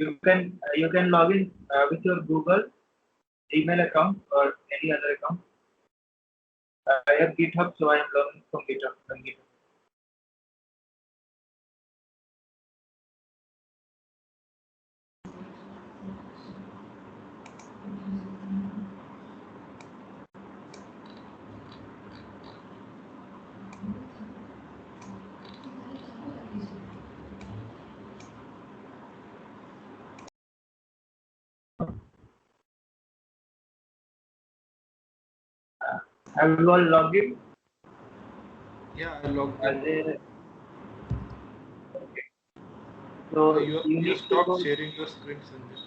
you can log in with your Google Gmail account or any other account. I have GitHub, so I am logging from GitHub. Have you all logged in? Yeah, I logged in. Okay. So You need to stopped go. sharing your screen, Sanjay.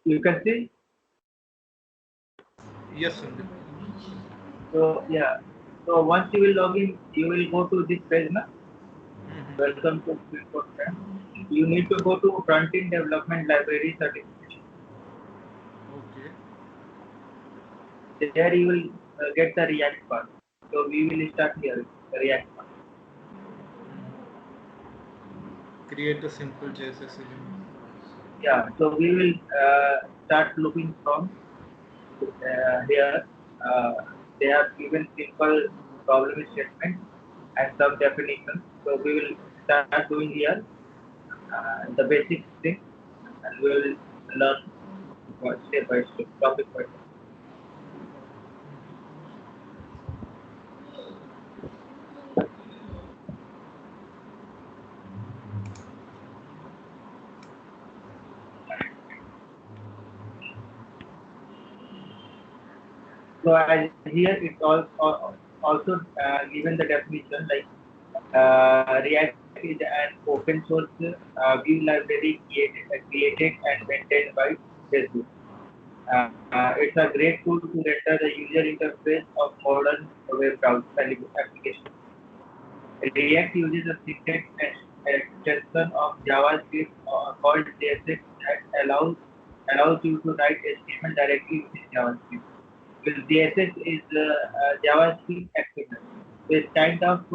You can see. Yes, Sanjay. So yeah. So once you will log in, you will go to this page now. Welcome to Quick Program. You need to go to Front-End Development Library Certification. Okay. There you will get the React part. So we will start here, the React part. Create the simple JSS element. Yeah, so we will start looking from here. Uh, they have given simple problem statement and some definitions. So we will start doing here the basic thing, and we will learn step by step, topic by topic. So as here it's also given the definition like React is an open source view library created and maintained by Facebook. It's a great tool to render the user interface of modern web browser applications. React uses a syntax extension of JavaScript called JSX that allows you to write HTML directly within JavaScript. Because JSX is JavaScript XML. So it's kind of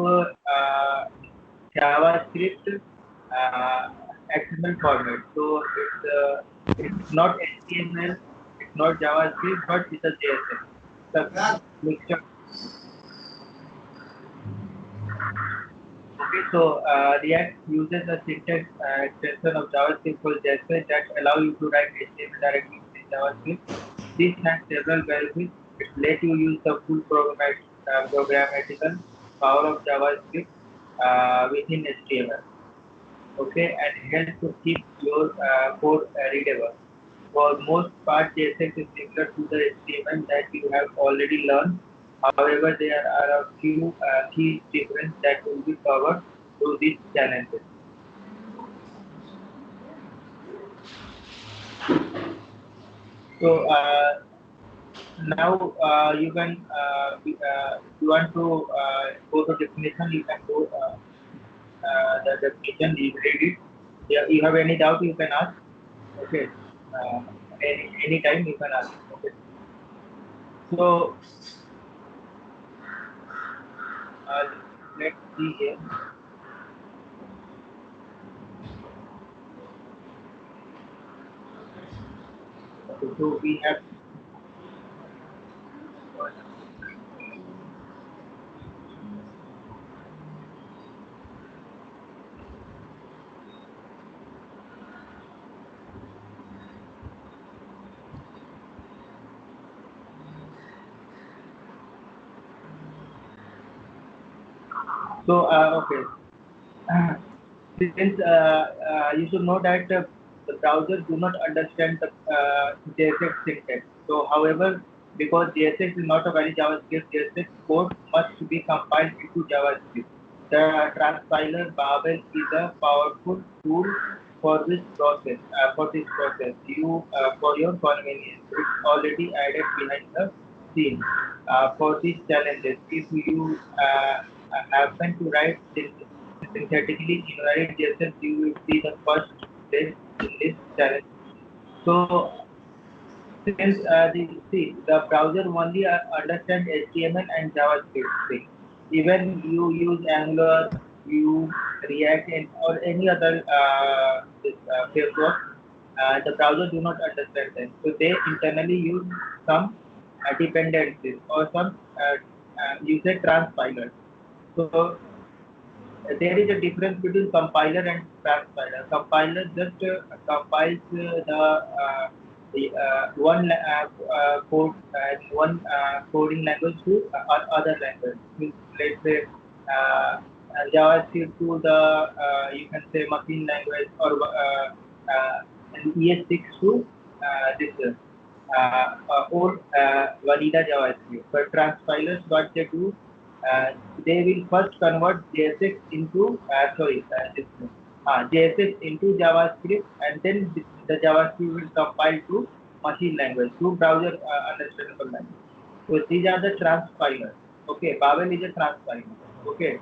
JavaScript XML format. So it's not HTML, it's not JavaScript, but it's a JSX. It's a mixture. Okay, so React uses a syntax extension of JavaScript called JSX that allow you to write HTML directly within JavaScript. This has several benefits. It lets you use the full programmatical power of JavaScript within HTML. Okay, and help to keep your code readable. For most part, JSX is similar to the HTML that you have already learned. However, there are a few key differences that will be covered through these challenges. So now you can, if you want to go to definition, you can go the definition. You read it. Yeah, you have any doubt, you can ask. Okay. Any time you can ask. Okay. So let's see here. Okay, so we have so okay. Since you should know that the browsers do not understand the JSX syntax. So, however, because JSX is not a very JavaScript, JSX code must be compiled into JavaScript. The transpiler Babel is a powerful tool for this process. You for your convenience, it's already added behind the scene. For these challenges, if you happen to write synthetically invalid JSF, you will be the first place in this challenge. So since the browser only understands HTML and JavaScript thing. Even you use Angular, Vue, React, or any other framework, the browser do not understand them. So they internally use some dependencies or some you say transpilers. So there is a difference between compiler and transpiler. Compiler just compiles the one code and one coding language to other language. Let's say JavaScript to the you can say machine language or and ES6 to this old vanilla JavaScript. But transpilers, what they do, they will first convert JSX into JSX into JavaScript, and then the JavaScript will compile to machine language, to browser understandable language. So these are the transpilers. Okay, Babel is a transpiler. Okay,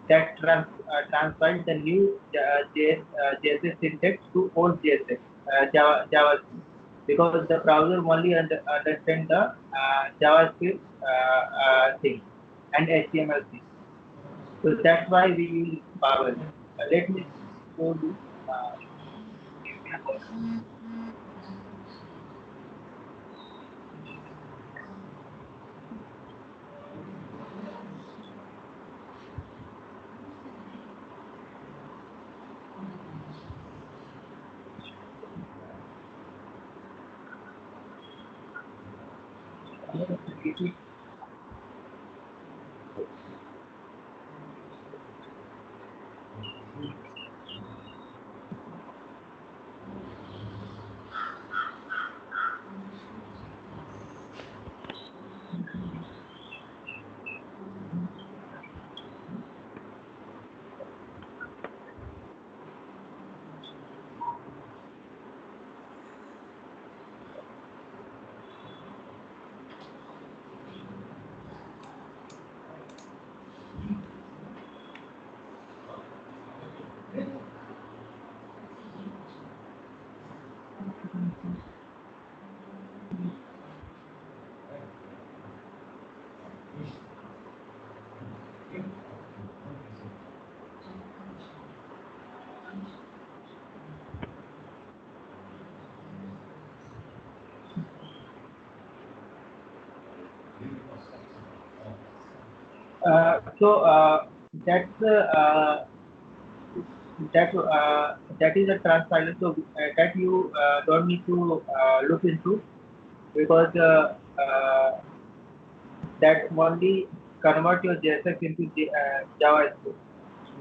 that transpiles the new JSX syntax to old JSX JavaScript, because the browser only understand the JavaScript thing and HTML thing. So that's why we use Babel. Let me show you. So that's that is a transpiler. So that you don't need to look into, because that only convert your JSX into JavaScript.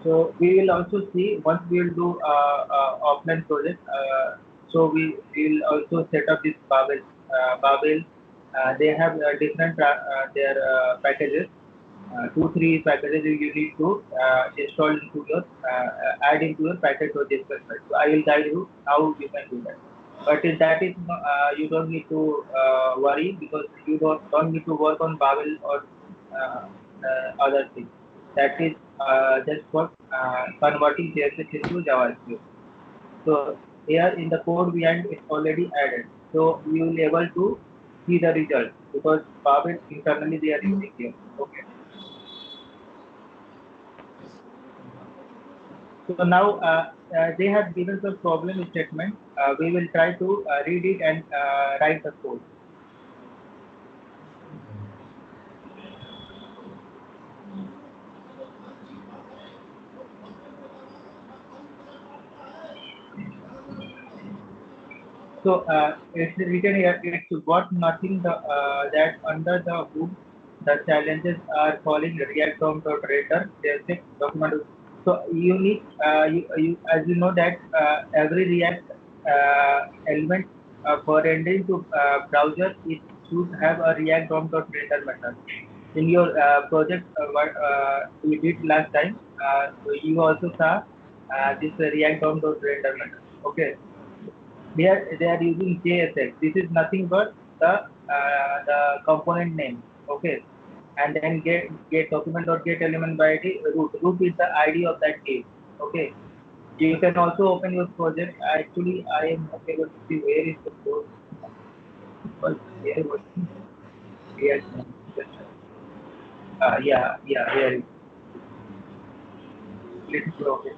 So we will also see once we will do offline project. So we will also set up this Babel. Babel, they have different their packages. 2-3 packages you need to install into your add into your package.js website. So I will guide you how you can do that. But that is you don't need to worry, because you don't need to work on Babel or other things. That is just for converting JSX into JavaScript. So here in the code behind it's already added. So you will be able to see the result, because Babel internally they are using here. Okay. So now they have given the problem statement. We will try to read it and write the code. So it's written here. It's got nothing that under the hood. The challenges are calling React DOM operator. Document. So you need as you know that every React element for rendering to browser, it should have a React DOM.render method. In your project what we did last time, so you also saw this React DOM.render method. Okay. They are using JSX. This is nothing but the component name. Okay. and then get document dot get element by ID root. Root is the ID of that table. Okay. You can also open your project. Actually, I am not able to see where is the code. But here was yes. Yeah, here it is. Let me go. Okay.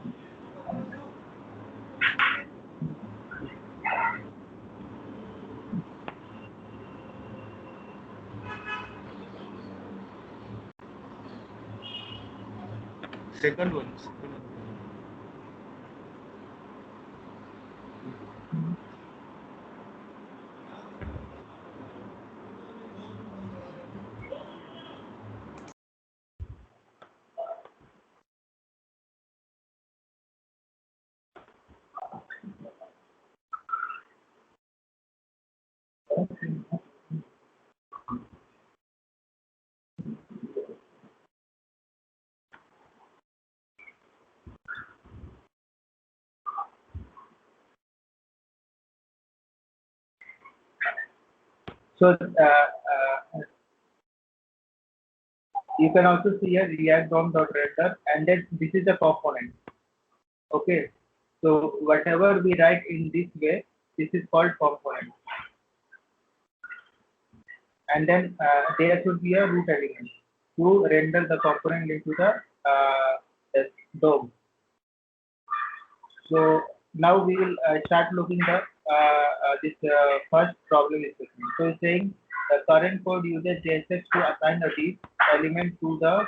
Second one. Second one. So you can also see a React DOM.render, and then this is the component. Okay. So whatever we write in this way, this is called component. And then there should be a root element to render the component into the DOM. So now we will start looking the this first problem is statement. So it's saying the current code uses JSX to assign a div element to the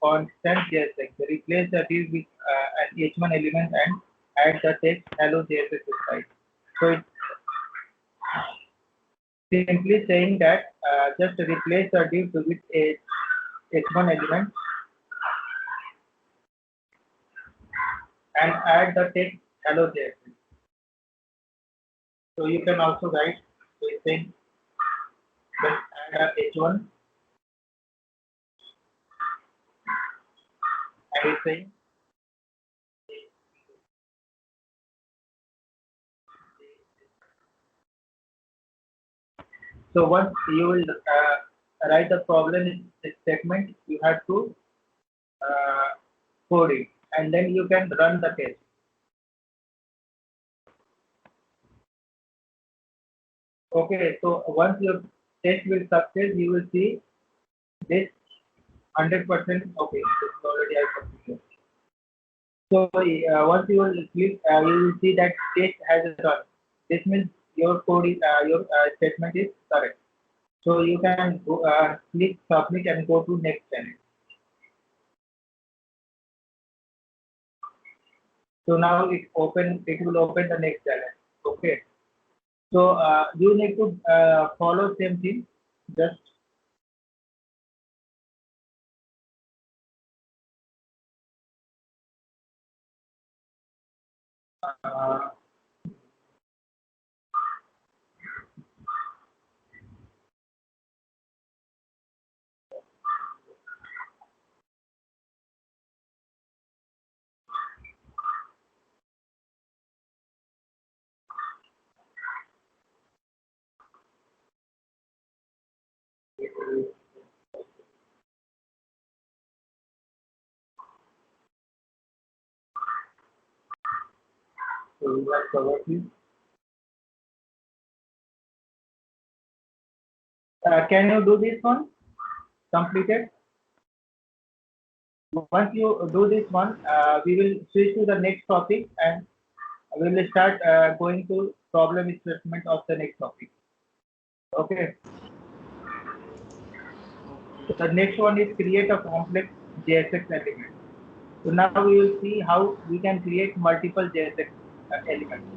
constant JSX. So replace the div with an H1 element and add the text hello JSX inside. So it's simply saying that just replace the div with a H1 element and add the text hello JSX. So you can also write, so it's saying just add a H1 and it's saying so once you will write the problem in this statement, you have to uh, code it and then you can run the test. Okay, so once your test will succeed, you will see this 100%. Okay, this is already I completed. So once you will click, you will see that test has run. This means your code is your statement is correct. So you can go, click submit and go to next channel. So now it will open the next channel. Okay. So you need to follow same thing. Just uh, so we have covered this. Can you do this one? Completed. Once you do this one, we will switch to the next topic and we will start going to problem statement of the next topic. Okay. So the next one is create a complex JSX element. So now we will see how we can create multiple JSX elements.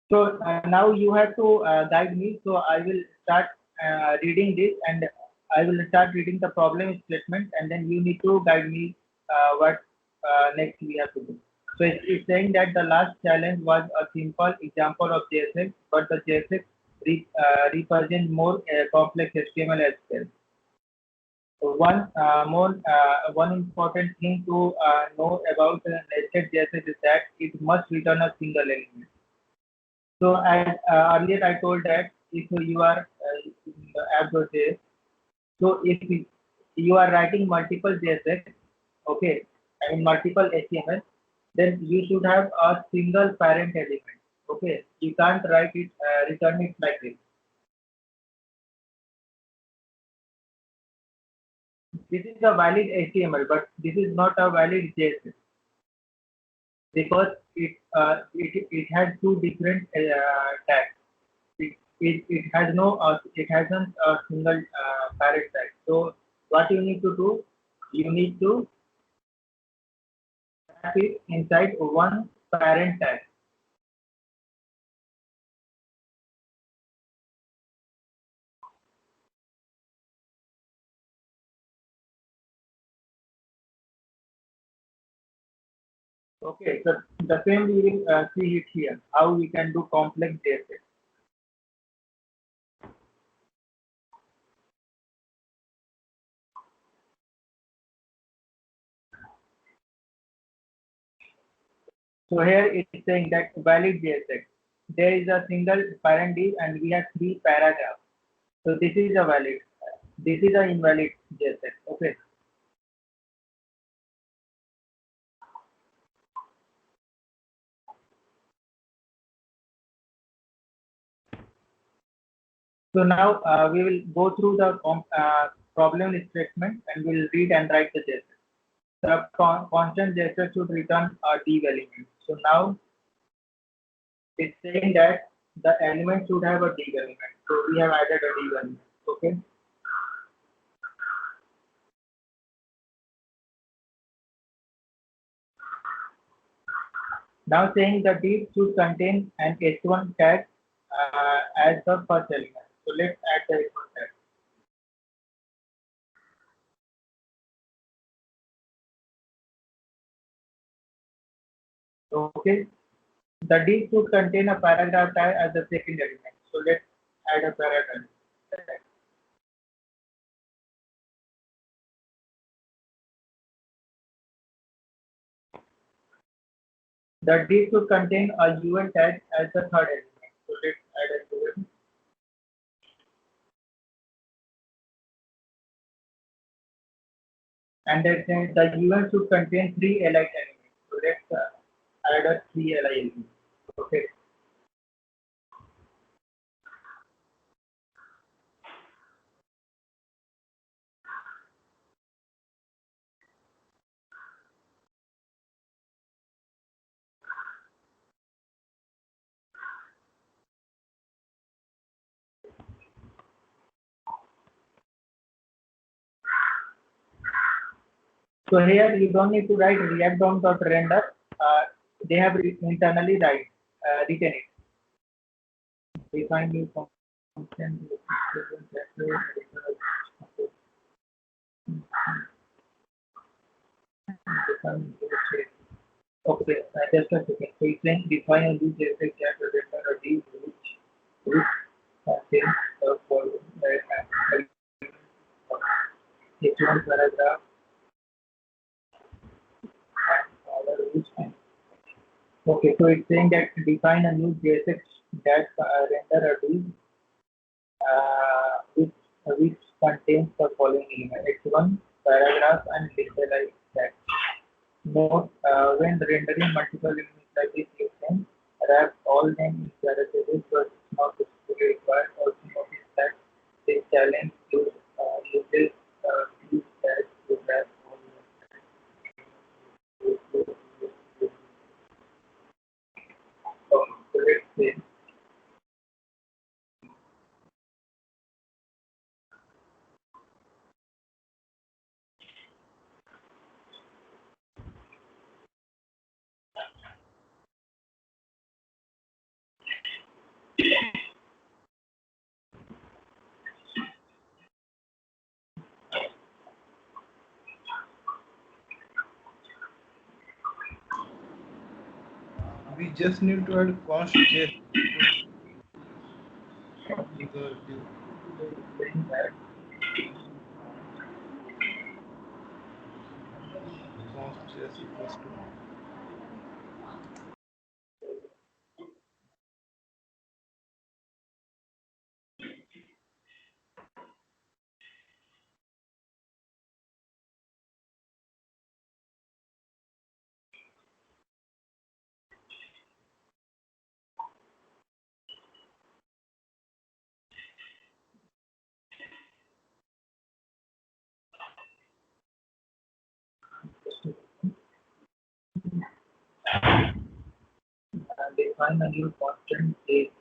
So now you have to guide me. So I will start reading this, and I will start reading the problem statement, and then you need to guide me what next we have to do. So it's saying that the last challenge was a simple example of JSX, but the JSX represents more complex HTML as well. So one important thing to know about nested JSX is that it must return a single element. So as earlier I told that if you are in the app.js, so if you are writing multiple JSX, okay, I mean multiple HTML, then you should have a single parent element. Okay, you can't write it, return it like this. This is a valid HTML, but this is not a valid JSX because it has two different tags. It has no it hasn't a single parent tag. So what you need to do, you need to wrap it inside one parent tag. Okay, so the same we will see it here, how we can do complex JSX. So here it is saying that valid JSX. There is a single parent div and we have three paragraphs. So this is a valid. This is an invalid JSX. Okay. So now we will go through the problem statement and we will read and write the JSX. The constant JSX should return a div element. So now it's saying that the element should have a div element. So we have added a div element. Okay. Now saying the div should contain an h1 tag as the first element. So let's add the h1 tag. Okay. The div should contain a paragraph tag as the second element. So let's add a paragraph tag. The div should contain a UN tag as the third element. So let's add a UN. And then the UN should contain three allied elements. So let's add a three allied element. Okay. So here you don't need to write react DOM.render. They have internally written it. Define new function. Okay, just a second. So it's saying define a new JSX that will render a div which contains the following H1 paragraph and order which and okay, so it's saying that define a new JSX that render a div which contains the following element H1 paragraph and literalize that. Note when rendering multiple elements like this, you can wrap all them in characters, but it's not specifically required. Also notice that this challenge uses views that to wrap all them. So let's say We just need to add const j to the div. Const j equals to define a new constant case.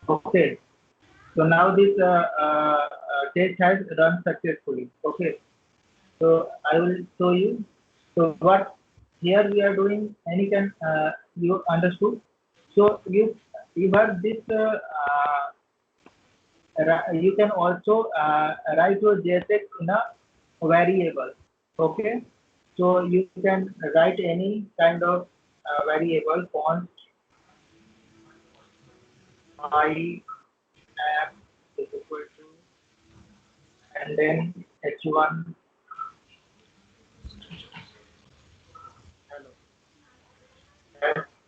Okay, so now this test has run successfully. Okay, so I will show you. So what here we are doing, any can you understood? So you have this you can also write your JSX in a variable. Okay, so you can write any kind of variable font I app is equal to, and then h1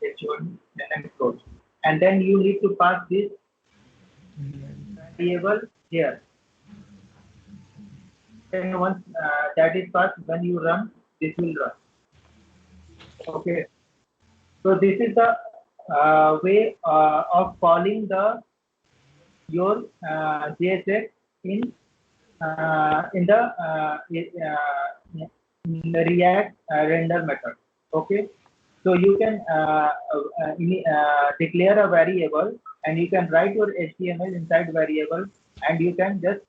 h1 and close, and then you need to pass this variable here. And once that is passed, when you run, this will run. Okay, so this is the way of calling the your JSX in the React render method. Okay, so you can declare a variable, and you can write your HTML inside variable, and you can just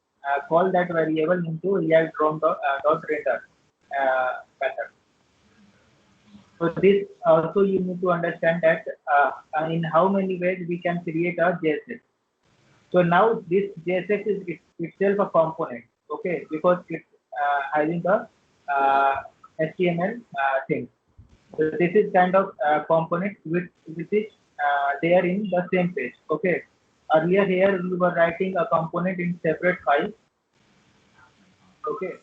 call that variable into React dot render method. So this also you need to understand that in how many ways we can create a JSX. So now this JSX is itself a component, okay, because it's having the HTML thing. So this is kind of component which is there in the same page, okay. Earlier here we were writing a component in separate file, okay,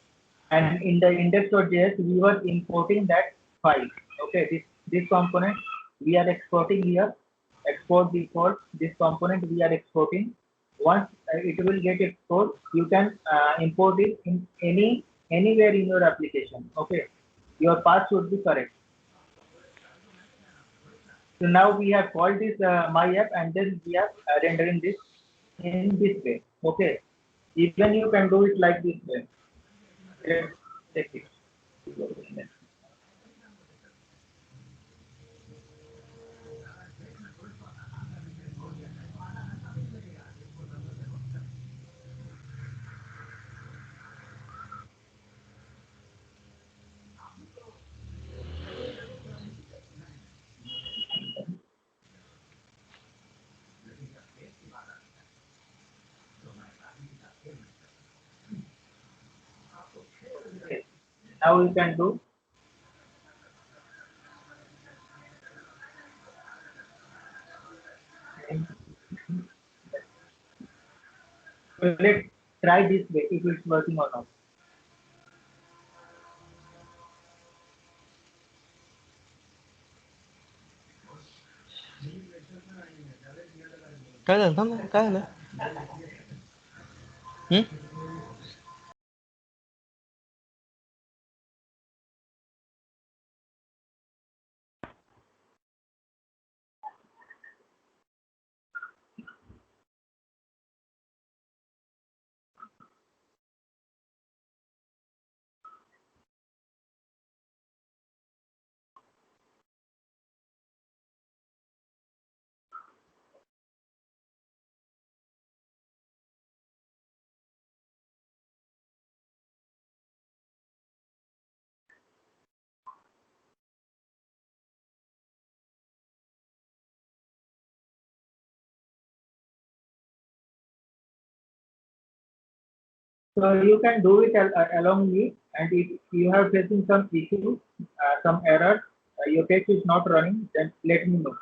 and in the index.js we were importing that file, okay. This component we are exporting here, export default. This component we are exporting. Once it will get exported, you can import it in anywhere in your application, okay. Your path should be correct. So now we have called this my app, and then we are rendering this in this way, okay. Even you can do it like this way. Let's take it. Now you can do. So let's try this way if it's working or not. cái lần thấm cái nữa. Ừ? So you can do it along me, and if you have facing some issue, some error, your page is not running, then let me know.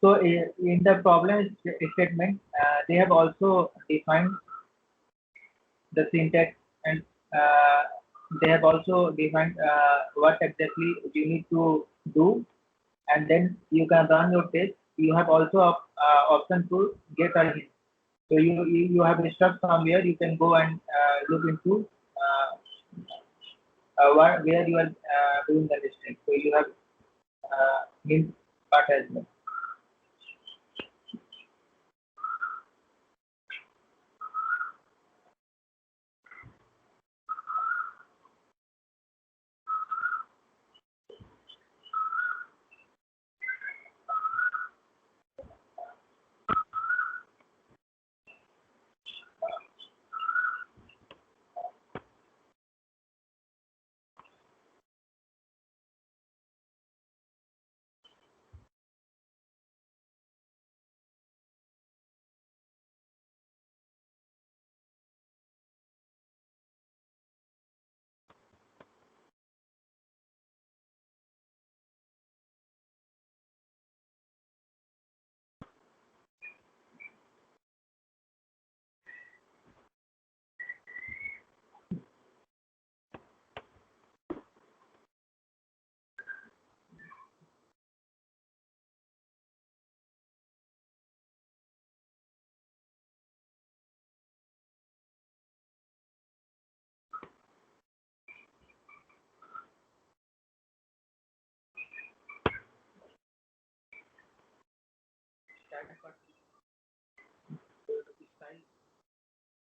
So in the problem statement, they have also defined the syntax, and uh, they have also defined what exactly you need to do, and then you can run your test. You have also option to get a hint. So you have stuck somewhere, you can go and look into where you are doing the mistake. So you have hint part as well.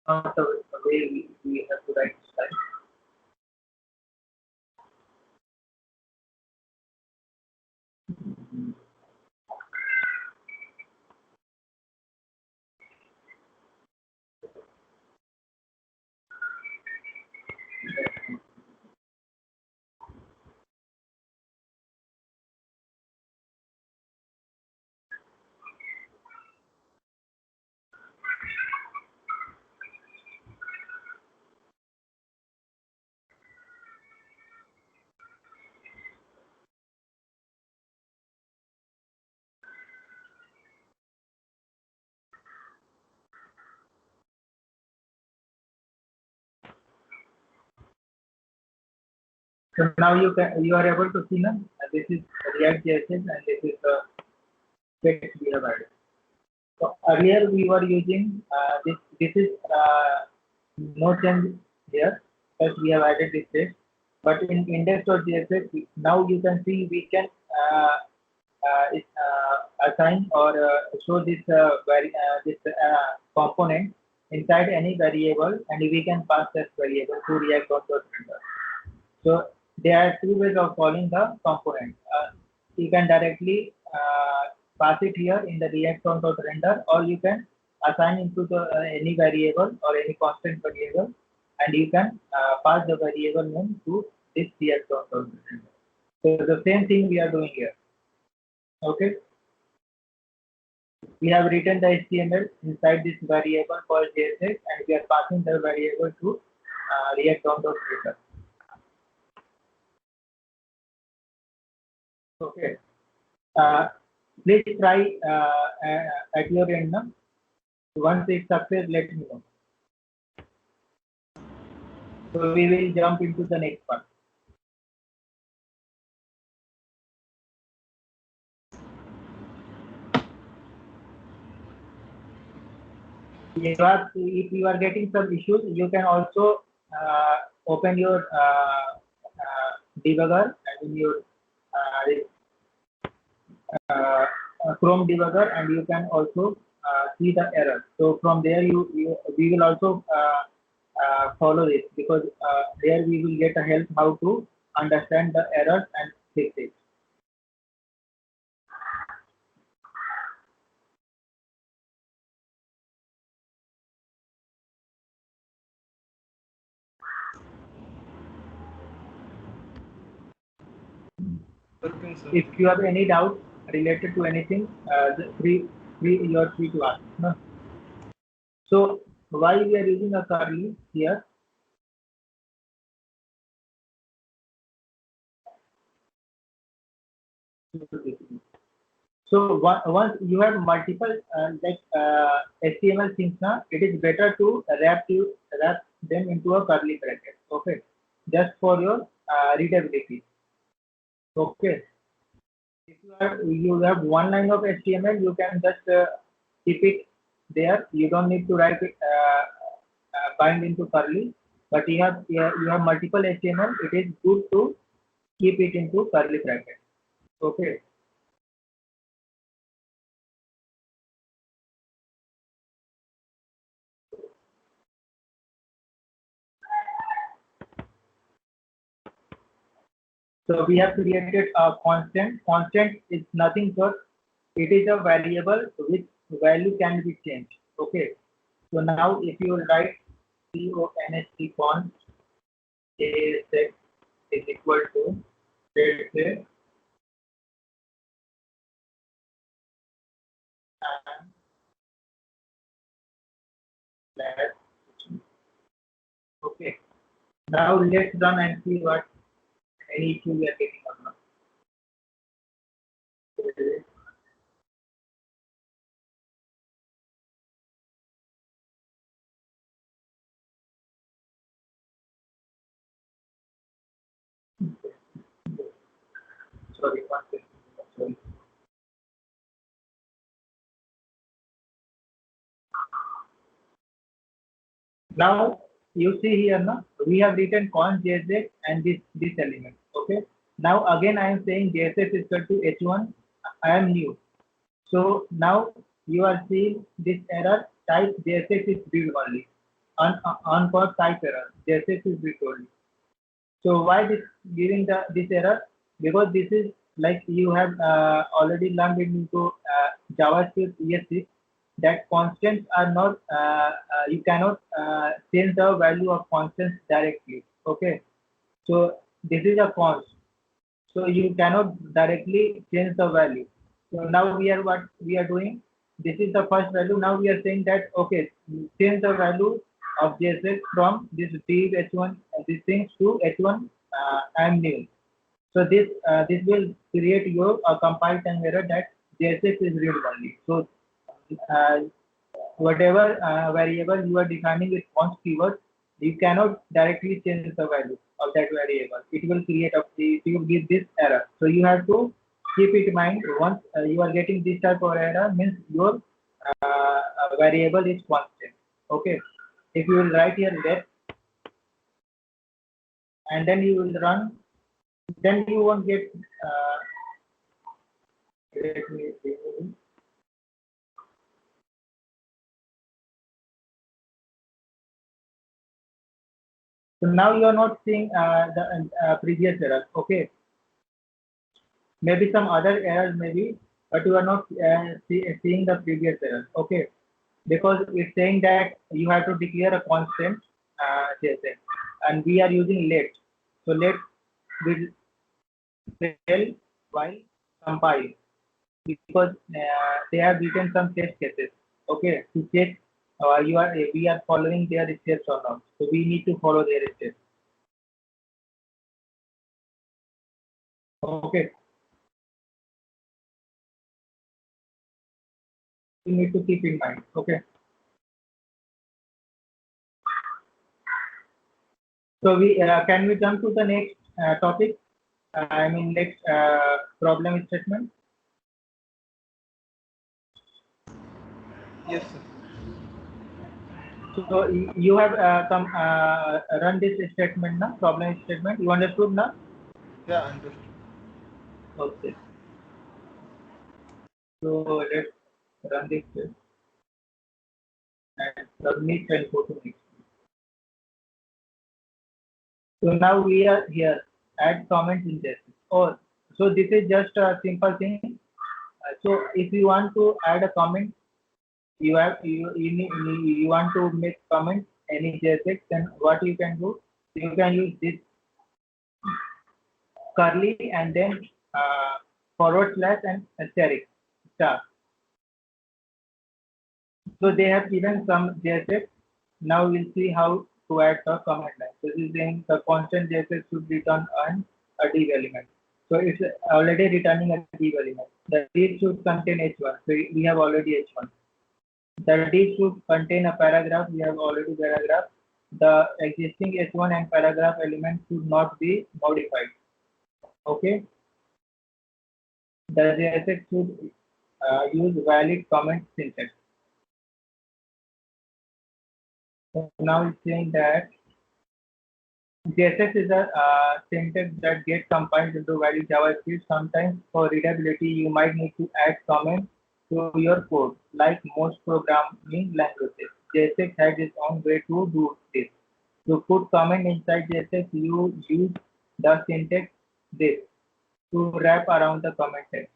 Not the way we have to write style. So now you are able to see now. This is React JS and this is the text we have added. So earlier we were using this. This is no change here, because we have added this text. But in index.js, now you can see we can assign or show this component inside any variable, and we can pass that variable to React.render. So there are two ways of calling the component. You can directly pass it here in the React.render, or you can assign into the any variable or any constant variable, and you can pass the variable name to this React.render. So the same thing we are doing here. Okay. We have written the HTML inside this variable called JSX, and we are passing the variable to React.render. Okay. Please try at your end now. Once it succeeds, let me know. So we will jump into the next part. If you are getting some issues, you can also open your debugger and your Chrome debugger, and you can also see the error. So from there, we will also follow this, because there we will get a help how to understand the errors and fix it. If you have any doubt related to anything, you are free to ask. No? So why we are using a curly here? So once you have multiple HTML things now, it is better to wrap them into a curly bracket. Okay, just for your readability. Okay. If you have one line of HTML, you can just keep it there. You don't need to write it bind into curly. But you have multiple HTML. It is good to keep it into curly bracket. Okay. So we have created a constant. Constant is nothing but it is a variable which value can be changed. Okay. So now if you write const const JSX is equal to, let's say, okay. Now let's run and see what any issue we are getting or not. Sorry, one second. Sorry. Now you see here now we have written const JSX and this element. Okay. Now again I am saying JSX is equal to h1. I am new. So now you are seeing this error type JSX is read only. On cause type error JSX is read only. So why this giving this error? Because this is like you have already learned into JavaScript ES6 that constants are not you cannot change the value of constants directly. Okay, so this is a const, so you cannot directly change the value. So now what we are doing, this is the first value. Now we are saying that okay, change the value of JSX from this div h1 these things to h1 and new. So this will create your compile time error that JSX is read only. So uh, whatever variable you are defining with const keyword, you cannot directly change the value. of that variable, it will it will give this error. So you have to keep it in mind. Once you are getting this type of error, means your variable is constant. Okay. If you will write here that, and then you will run, then you won't get. Let me see. So now you are not seeing the previous error. Okay. Maybe some other errors maybe, but you are not seeing the previous error. Okay. Because it's saying that you have to declare a constant JSON, and we are using let. So let will fail while compile, because they have written some test cases. Okay, to check we are following their steps or not. So we need to follow their steps. Okay, you need to keep in mind. Okay, so we can we jump to the next topic? I mean next problem statement. Yes, sir. So you have some run this statement now, problem statement. You understood now? Yeah, understood. Okay. So let's run this and submit and go to next. So now we are here. Add comments in this. Or so this is just a simple thing. So if you want to add a comment, you want to make comment any JSX, then what you can do? You can use this curly and then forward slash and asterisk star. So they have given some JSX. Now we'll see how to add the comment line. So this is saying the constant JSX should return on a div element. So it's already returning a div element. The div should contain h1. So we have already h1. The div should contain a paragraph. We have already paragraph. The existing h1 and paragraph element should not be modified. Okay. The JSX should use valid comment syntax. So now it's saying that JSX is a syntax that gets compiled into valid JavaScript. Sometimes for readability, you might need to add comments to your code. Like most programming languages, JSX has its own way to do this. To put comment inside JSX, you use the syntax this to wrap around the comment text.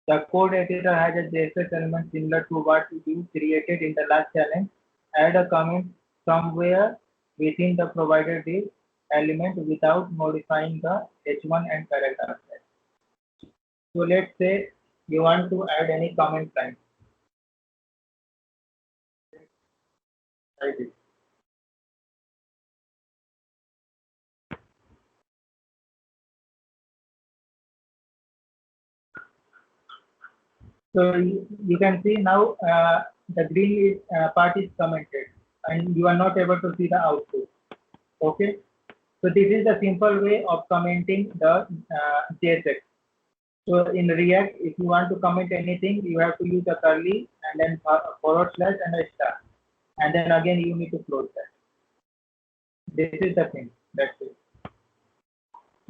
The code editor has a JSX element similar to what you created in the last challenge. Add a comment somewhere within the provided div element without modifying the h1 and paragraph text. So let's say you want to add any comment line. Like this. So you can see now the green part is commented and you are not able to see the output. Okay. So this is the simple way of commenting the JSX. So in React, if you want to comment anything, you have to use a curly and then forward slash and a star. And then again, you need to close that. This is the thing. That's it.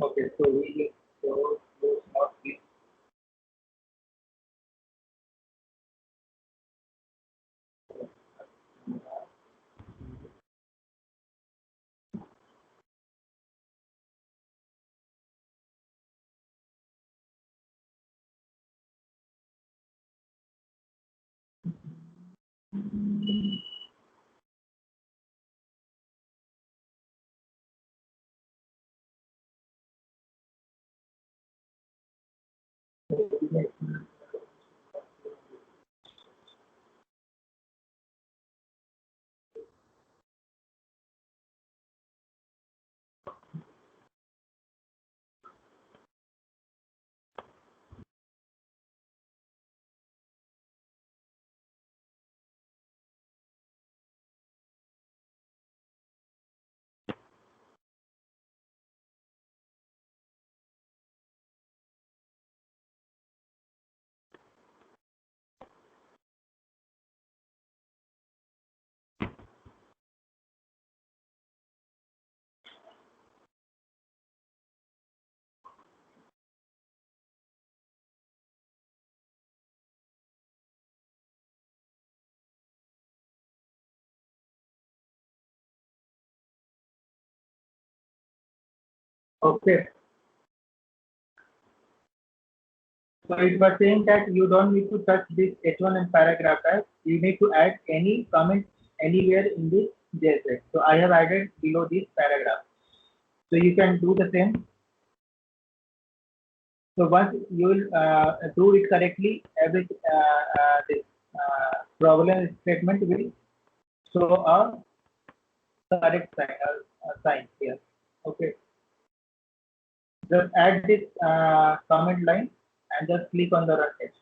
Okay, so we close not this. Okay. So it was saying that you don't need to touch this H1 and paragraph tag. You need to add any comment anywhere in this JSX. So I have added below this paragraph. So you can do the same. So once you will do it correctly, every this problem statement will show a correct sign here. Okay. Just add this comment line and just click on the run text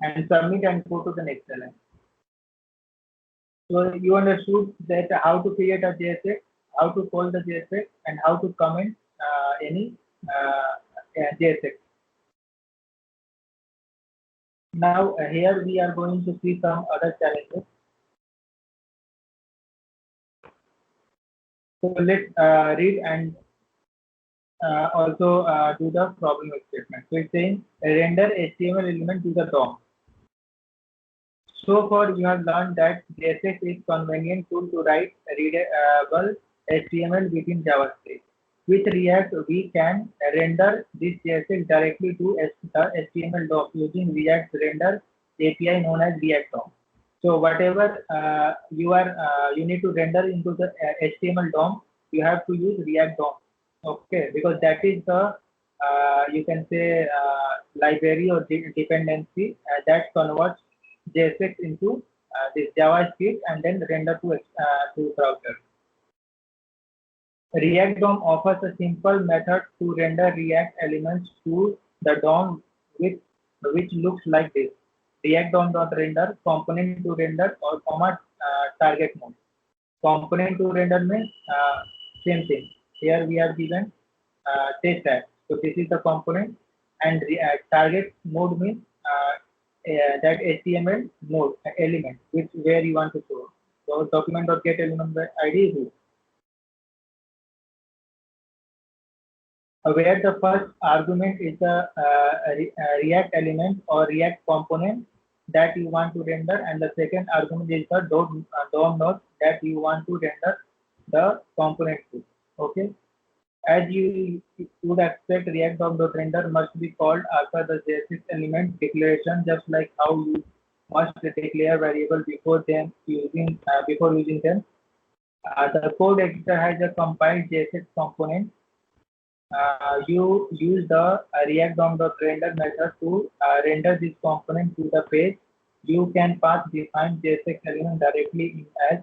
and submit and go to the next line. So you understood that how to create a JSX, how to call the JSX, and how to comment any JSX. Now here we are going to see some other challenges. So let's read and also do the problem statement. So it's saying render HTML element to the DOM. So far you have learned that JSX is convenient tool to write readable HTML within JavaScript. With React, we can render this JSX directly to the HTML DOM using React Render API known as React DOM. So whatever you need to render into the HTML DOM, you have to use React DOM. Okay, because that is the you can say library or dependency that converts JSX into this JavaScript and then render to browser. React DOM offers a simple method to render React elements to the DOM which looks like this. React DOM.render, component to render or comma target mode. Component to render means same thing. Here we have given test tag. So this is the component and target mode means that HTML node element which where you want to show. So document.get element by ID is who. Where the first argument is the React element or React component that you want to render, and the second argument is the DOM node that you want to render the component to. Okay. As you would expect, React DOM.render must be called after the JSX element declaration, just like how you must declare variable before using them. The code editor has a compiled JSX component. You use the React DOM.render method to render this component to the page. You can pass define JSX element directly in as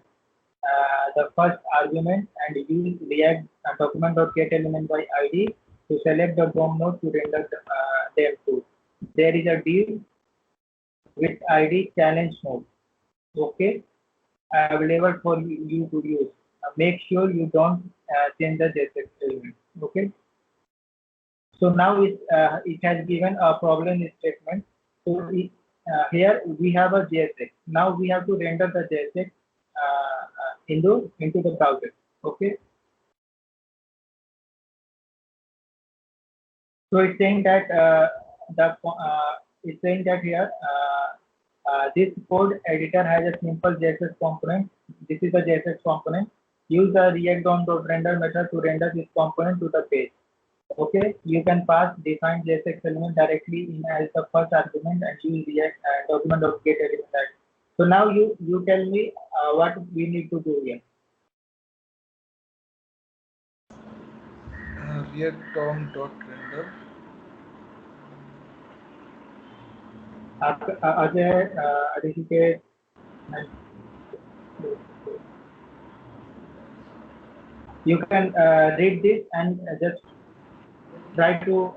the first argument and use React document.get element by ID to select the DOM node to render them to. There is a div with ID challenge node. Okay, available for you to use. Make sure you don't change the JSX element. Okay. So now it has given a problem statement. So here we have a JSX. Now we have to render the JSX into the browser. Okay. So it's saying that it's saying that here this code editor has a simple JSX component. This is the JSX component. Use the React DOM.render method to render this component to the page. Okay, you can pass define JSX element directly in as the first argument and use React document.get element. So now you tell me what we need to do here. React DOM.render. Ajay, Adhikit, you can read this and just try to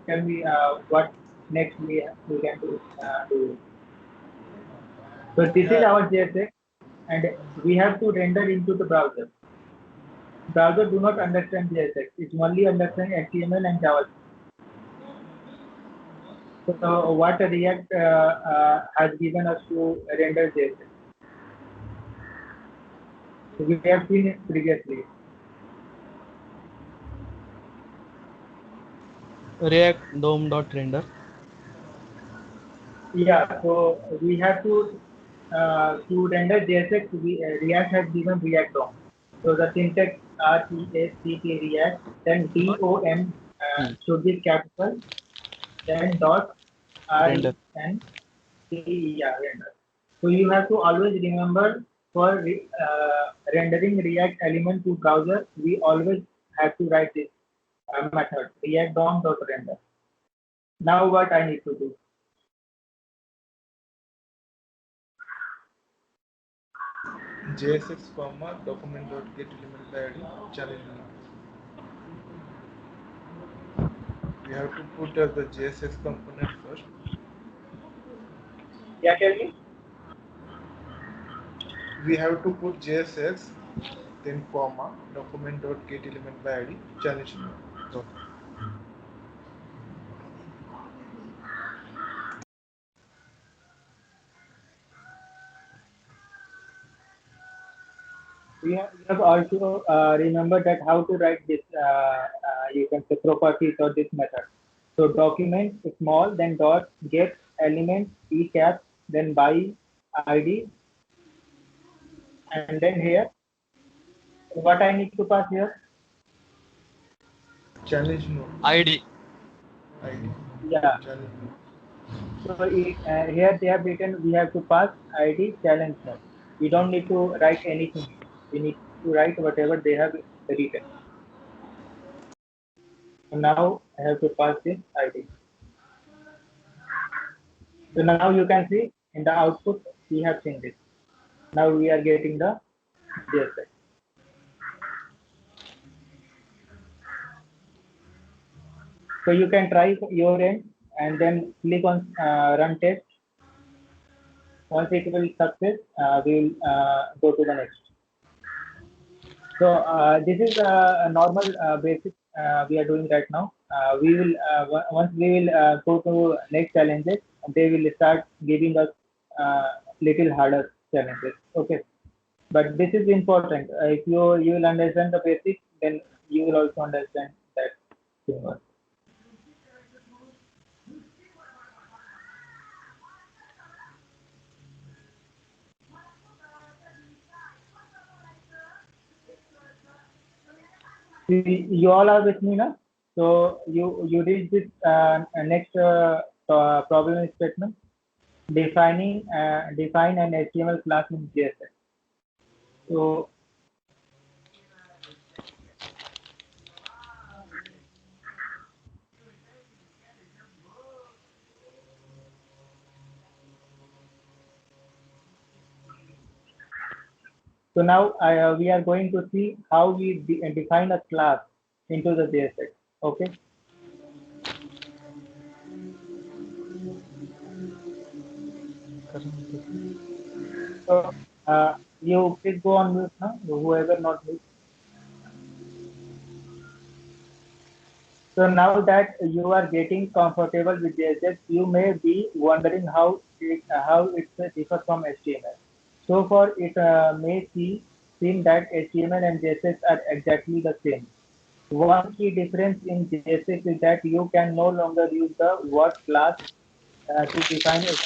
tell me what next we can do. So this is our JSX and we have to render into the browser. Browser do not understand JSX. It only understand HTML and JavaScript. So what React has given us to render JSX. So we have seen it previously. React DOM.render. Yeah, so we have to to render JSX, React has given React DOM. So the syntax REACT React, then DOM should be capital, then dot Render. REN, yeah, render. So you have to always remember for rendering React element to browser, we always have to write this method React DOM.render. Now what I need to do? JSX comma document dot get element by ID challenge node. We have to put as the JSX component first. Yeah, tell me. We have to put JSX, then comma document dot get element by ID challenge node. You have also remember that how to write this, you can say properties or this method. So document small, then dot get element e cap, then by ID, and then here what I need to pass here? Challenge node. ID. ID. Yeah. Challenge node. So here they have written we have to pass ID challenge node. We don't need to write anything. We need to write whatever they have written. So now I have to pass this ID. So now you can see in the output we have seen this. Now we are getting the JSX. So you can try your end and then click on run test. Once it will success, we will go to the next. So this is a normal basic we are doing right now. We will once we will go to next challenges, they will start giving us little harder challenges. Okay, but this is important. If you will understand the basics, then you will also understand that thing. You all are with me now. So you read this next problem statement. Define an HTML class in JSX. So now we are going to see how we define a class into the JSX. Okay. So you please go on mute now. Whoever not mute. So now that you are getting comfortable with JSX, you may be wondering how it differs from HTML. So far, it may seem that HTML and JSX are exactly the same. One key difference in JSX is that you can no longer use the word class to define it.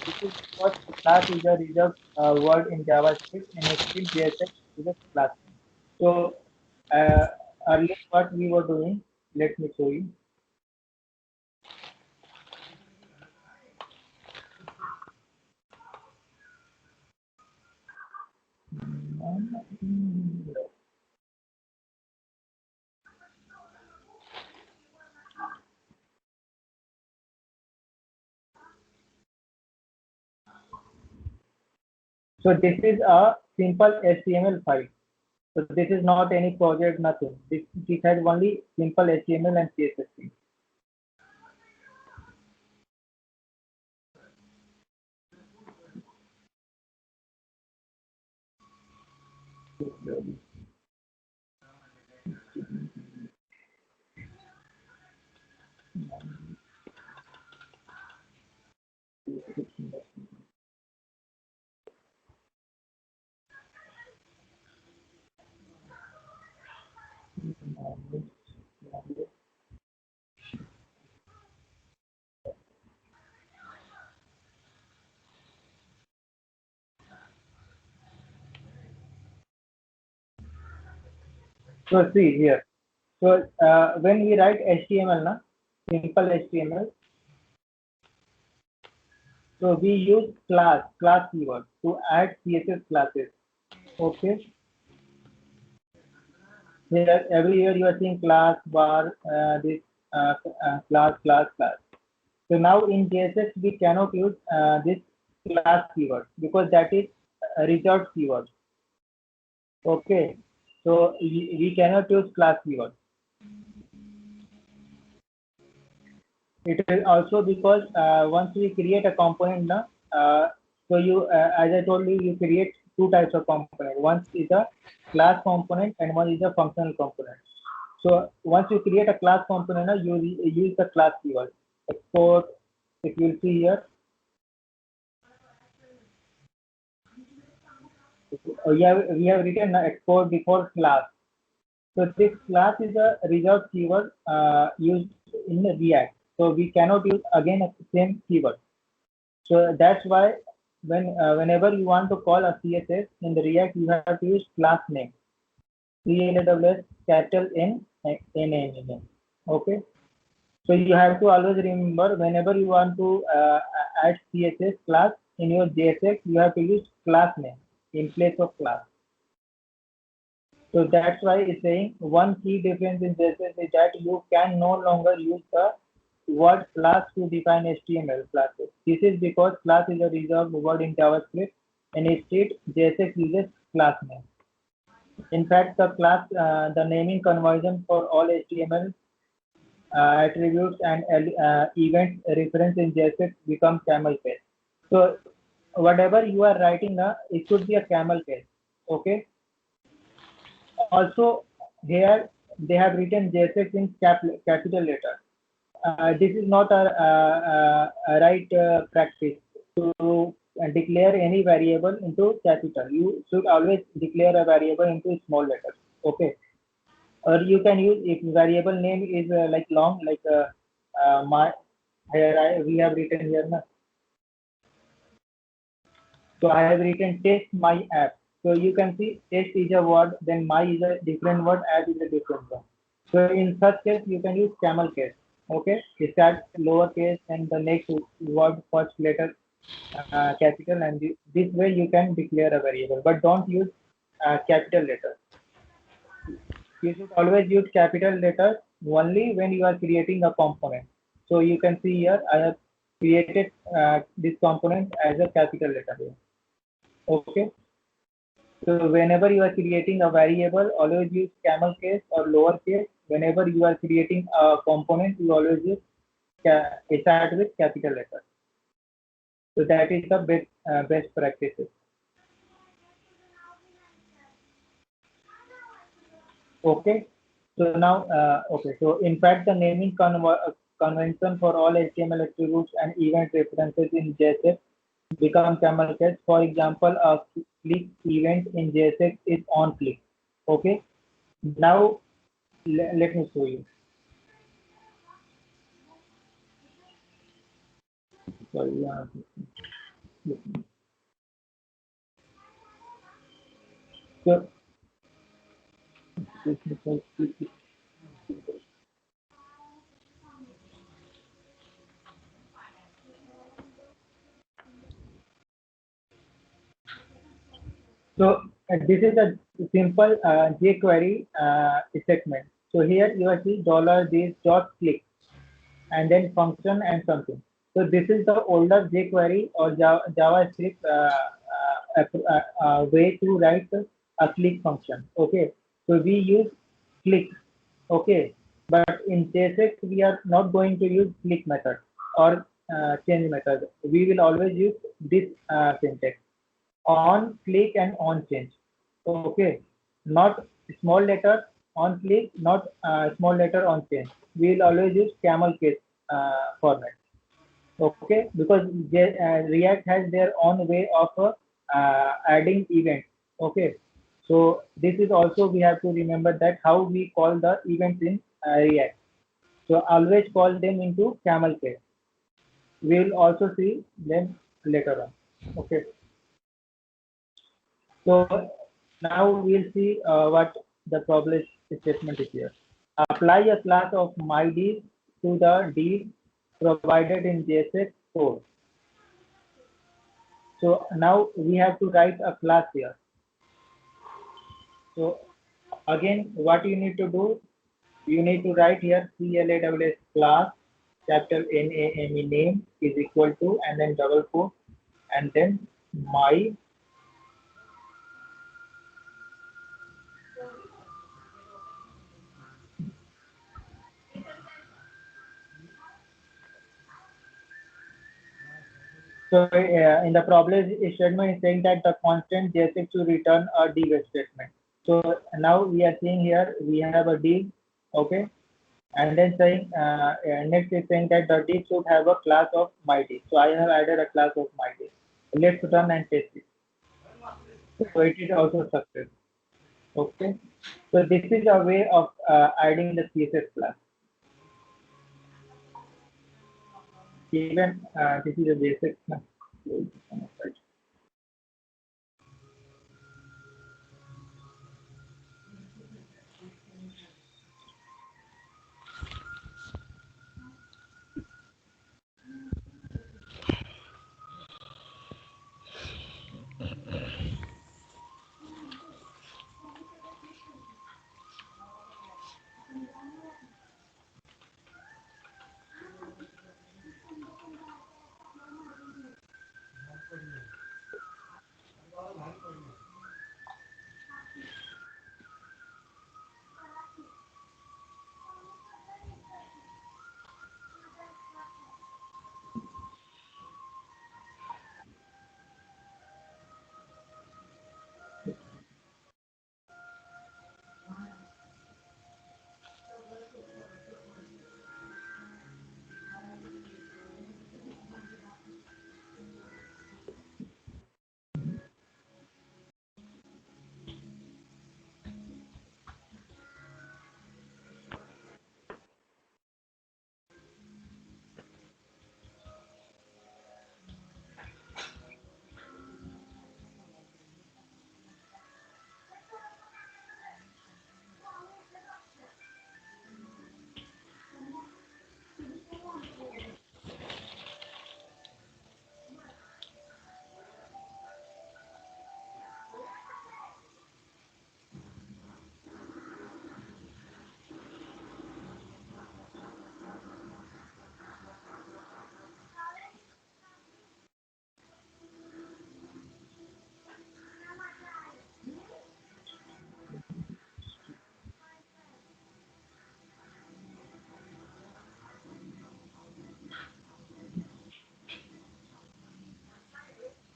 This is because class is a reserved word in JavaScript, and still JSX is a class. So uh, earlier what we were doing, let me show you. So this is a simple HTML file. So this is not any project, nothing. This has only simple HTML and CSS. So see here. So when we write HTML, na, simple HTML, so we use class keyword to add CSS classes. Okay. Here every year you are seeing class bar, this class. So now in JSX we cannot use this class keyword because that is a reserved keyword. Okay. So we cannot use class keyword. It is also because once we create a component, so you, as I told you, you create two types of component. One is a class component and one is a functional component. So once you create a class component, you use the class keyword. Export, if you will see here, we have written export before class. So this class is a reserved keyword used in React. So we cannot use again the same keyword. So that's why whenever you want to call a CSS in the React, you have to use class name. CLAWS capital N. Okay. So you have to always remember whenever you want to add CSS class in your JSX, you have to use class name in place of class. So that's why it's saying one key difference in JSX is that you can no longer use the word class to define HTML classes. This is because class is a reserved word in JavaScript and instead JSX uses class name. In fact, the naming conversion for all HTML attributes and event reference in JSX becomes camel case. So whatever you are writing, it should be a camel case. Okay. Also, here they have written JSX in capital letter. This is not a right practice to declare any variable into capital. You should always declare a variable into small letters. Okay. Or you can use if variable name is like long, like my. Here we have written here na. So I have written test my app. So you can see test is a word, then my is a different word, app is a different one. So in such case, you can use camel case. Okay, it starts lowercase and the next word first letter capital, and this way you can declare a variable. But don't use capital letters. You should always use capital letters only when you are creating a component. So you can see here I have created this component as a capital letter here. Okay. So whenever you are creating a variable, always use camel case or lowercase. Whenever you are creating a component, you always use start with capital letter. So that is the best practices. Okay. So now, okay. So in fact, the naming convention for all HTML attributes and event references in JSX become camel case. For example, a click event in JSX is on click. Okay. Now let me show you. Sorry. So this is a simple jQuery statement. So here you are see $this dot click and then function and something. So this is the older jQuery or JavaScript way to write a click function. Okay, so we use click. Okay, but in JSX we are not going to use click method or change method. We will always use this syntax: on click and on change. Okay, not small letter on click, not small letter on change. We will always use camel case format. Okay, because React has their own way of adding events. Okay, so this is also we have to remember that how we call the events in React. So always call them into camel case. We will also see them later on. Okay. So now we'll see what the problem statement is here. Apply a class of MyDeal to the deal provided in JSX code. So now we have to write a class here. So again, what you need to do, you need to write here CLASS class capital NAME name is equal to and then double quote and then my so in the problem statement is saying that the constant JSX to return a deal statement. So now we are seeing here we have a deal, okay, and then saying next is saying that the deal should have a class of MyDeal. So I have added a class of MyDeal. Let's run and test it. So it is also success. Okay. So this is a way of adding the CSS class. Even this is a basic.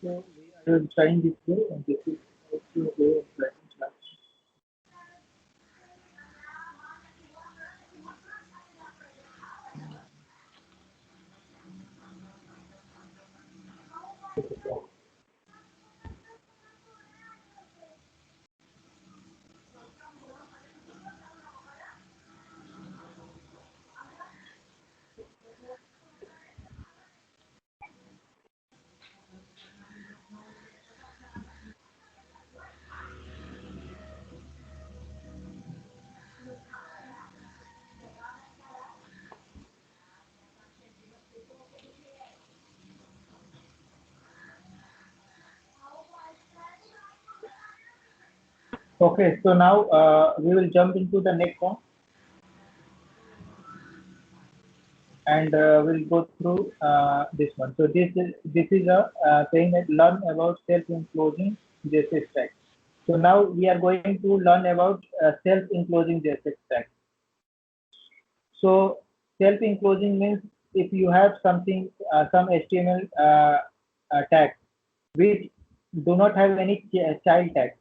So we are trying this way, and this is also a way of writing class. Okay, so now we will jump into the next one, and we'll go through this one. So this is a saying that learn about self-enclosing JSX tag. So now we are going to learn about self-enclosing JSX tag. So self-enclosing means if you have something, some HTML tag which do not have any child tag,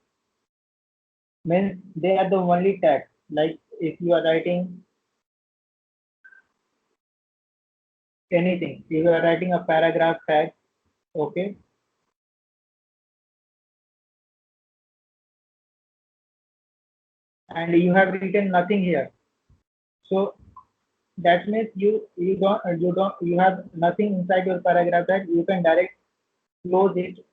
means they are the only tag. Like if you are writing anything, if you are writing a paragraph tag, okay, and you have written nothing here, so that means you have nothing inside your paragraph tag. You can direct close it.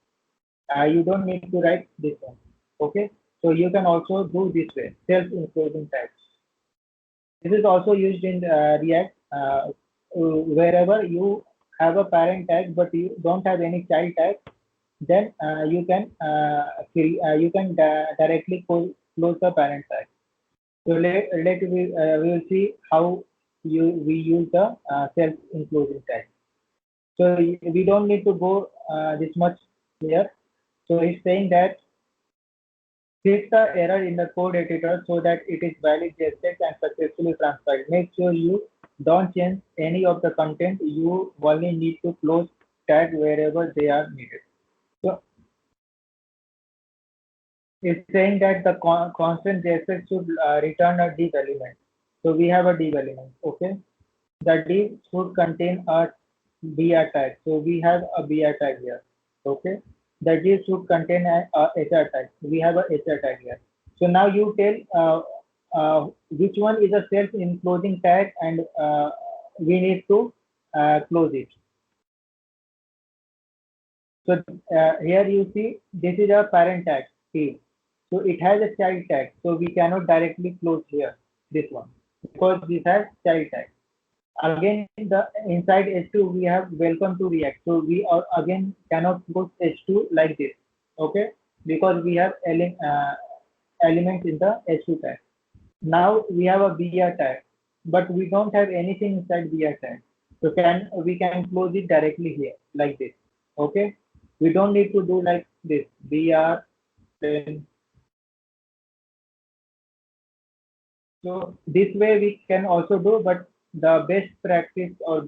You don't need to write this one. Okay. So you can also do this way, self-enclosing tags. This is also used in React wherever you have a parent tag but you don't have any child tag, then you can directly close the parent tag. So we will see how we use the self-enclosing tag. So we don't need to go this much here. So it's saying that fix the error in the code editor so that it is valid JSX and successfully transferred. Make sure you don't change any of the content. You only need to close tag wherever they are needed. So it's saying that the constant JSX should return a div element. So we have a div element, okay? The div should contain a br tag. So we have a br tag here, okay? The div should contain a hr tag. We have a hr tag here. So now you tell which one is a self-enclosing tag and we need to close it. So here you see this is a parent tag T. So it has a child tag. So we cannot directly close here this one because this has child tag. Again, the inside H2 we have welcome to React. So we are again cannot put H2 like this, okay? Because we have elements in the H2 tag. Now we have a BR tag, but we don't have anything inside BR tag. So we can close it directly here like this, okay? We don't need to do like this BR then. So this way we can also do, but the best practice or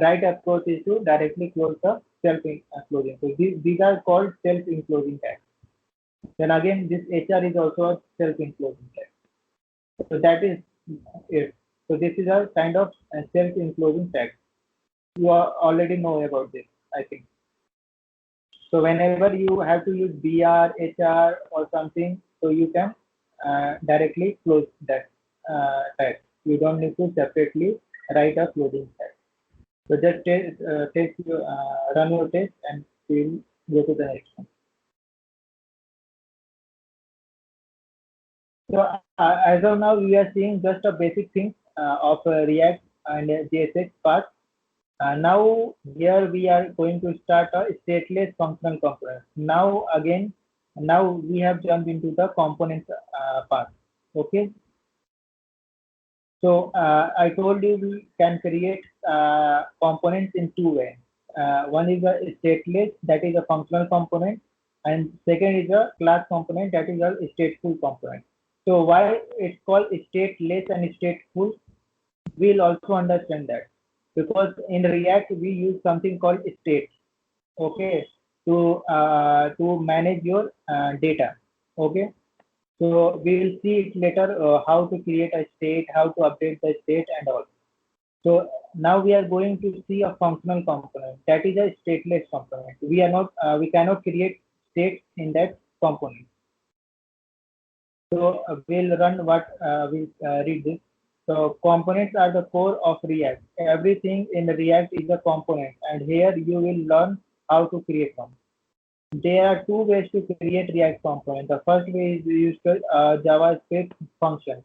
right approach is to directly close the self-enclosing. So these are called self-enclosing tags. Then again, this HR is also a self-enclosing tag. So that is it. So this is a kind of self-enclosing tag. You already know about this, I think. So whenever you have to use BR, HR or something, so you can directly close that tag. You don't need to separately write a closing tag. So just run your test and we'll go to the next one. So as of now, we are seeing just a basic thing of React and JSX part. Now here we are going to start a stateless functional component. Now we have jumped into the components part. Okay. So I told you we can create components in two ways. One is a stateless, that is a functional component, and second is a class component, that is a stateful component. So why it's called stateless and stateful, we'll also understand that because in React we use something called state, okay, to manage your data, okay. So we will see it later how to create a state, how to update the state and all. So now we are going to see a functional component, that is a stateless component. We cannot create state in that component. So we'll run what we'll read this. So components are the core of React. Everything in React is a component, and here you will learn how to create one. There are two ways to create React component. The first way is use JavaScript function.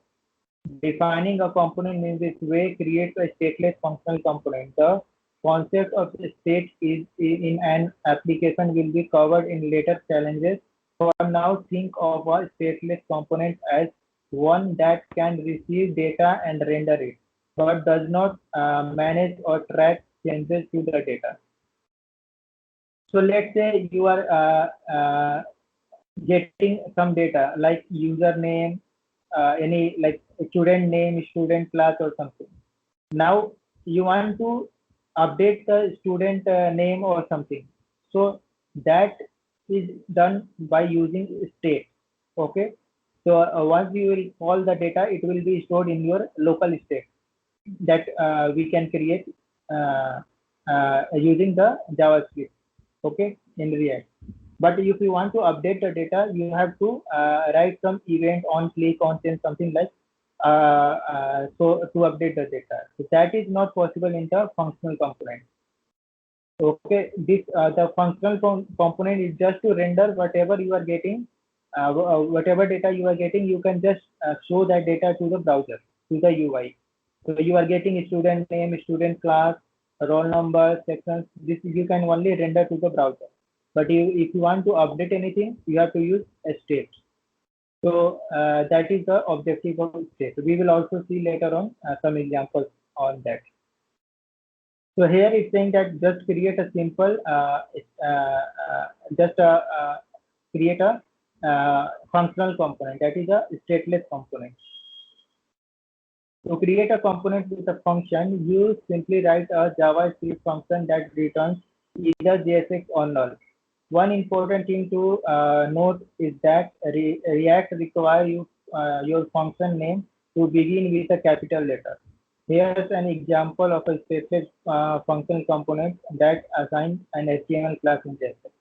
Defining a component in this way creates a stateless functional component. The concept of state is in an application will be covered in later challenges. For now, think of a stateless component as one that can receive data and render it, but does not manage or track changes to the data. So let's say you are getting some data like username, any like student name, student class or something. Now you want to update the student name or something. So that is done by using state. Okay. So once you will call the data, it will be stored in your local state that we can create using the JavaScript. Okay, in React. But if you want to update the data, you have to write some event on click on change something like so to update the data. So that is not possible in the functional component. Okay, this the functional component is just to render whatever you are getting whatever data you are getting, you can just show that data to the browser, to the UI. So you are getting student name, student class, roll number, sections. This you can only render to the browser. But if you want to update anything, you have to use a state. So that is the objective of state. We will also see later on some examples on that. So here it's saying that just create a simple, create a functional component, that is a stateless component. To create a component with a function, you simply write a JavaScript function that returns either JSX or null. One important thing to note is that React requires your function name to begin with a capital letter. Here's an example of a stateless functional component that assigns an HTML class in JSX.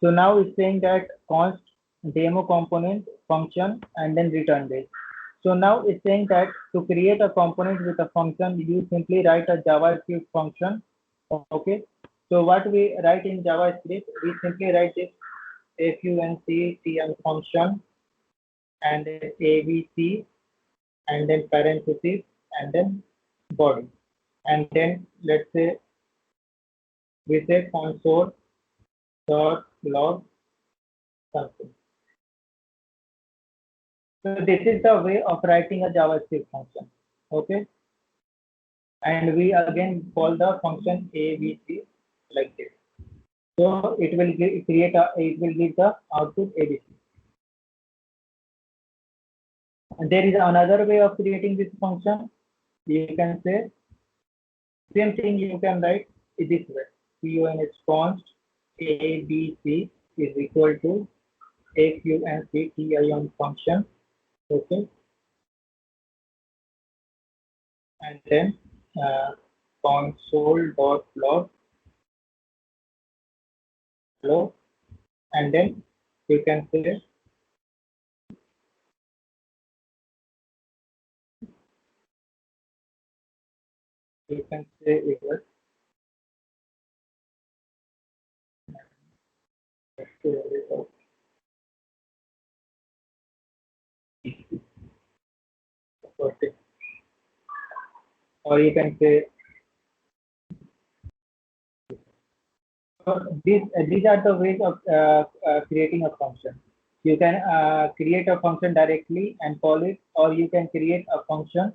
So now it's saying that const demo component function and then return this. So now it's saying that to create a component with a function, you simply write a JavaScript function. Okay. So what we write in JavaScript, we simply write this functl function and then abc and then parentheses and then body. And then let's say we say console dot log something. So this is the way of writing a JavaScript function. Okay. And we again call the function ABC like this. So it will give the output ABC. And there is another way of creating this function. You can say same thing. You can write this way: const ABC is equal to functl function. Okay, and then console.log hello, and then you can say it was or you can say these are the ways of creating a function. You can create a function directly and call it, or you can create a function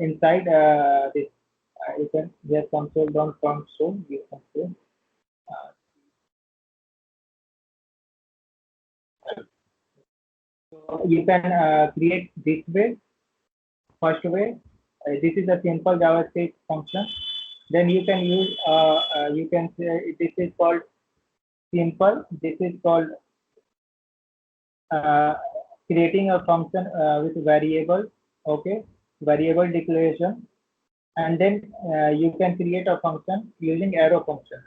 inside this. You can just console. You can say so you can create this way. First way, this is a simple JavaScript function. Then you can use you can say this is called simple. This is called creating a function with variable. Okay, variable declaration, and then you can create a function using arrow function.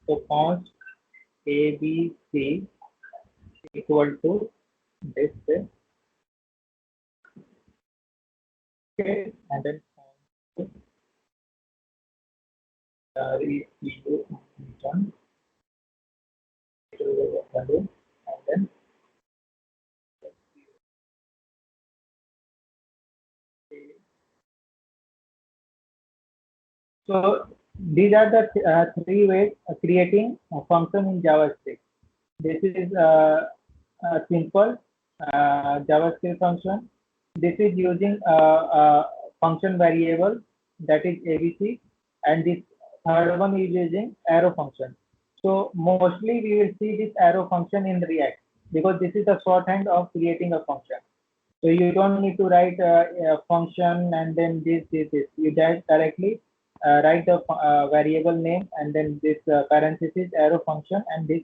So const abc equal to this way. Okay, and then return value, and then so these are the three ways of creating a function in JavaScript. This is a simple JavaScript function. This is using a function variable, that is ABC, and this third one is using arrow function. So mostly we will see this arrow function in React because this is the shorthand of creating a function. So you don't need to write a function and then this. You directly write the variable name and then this parenthesis arrow function and this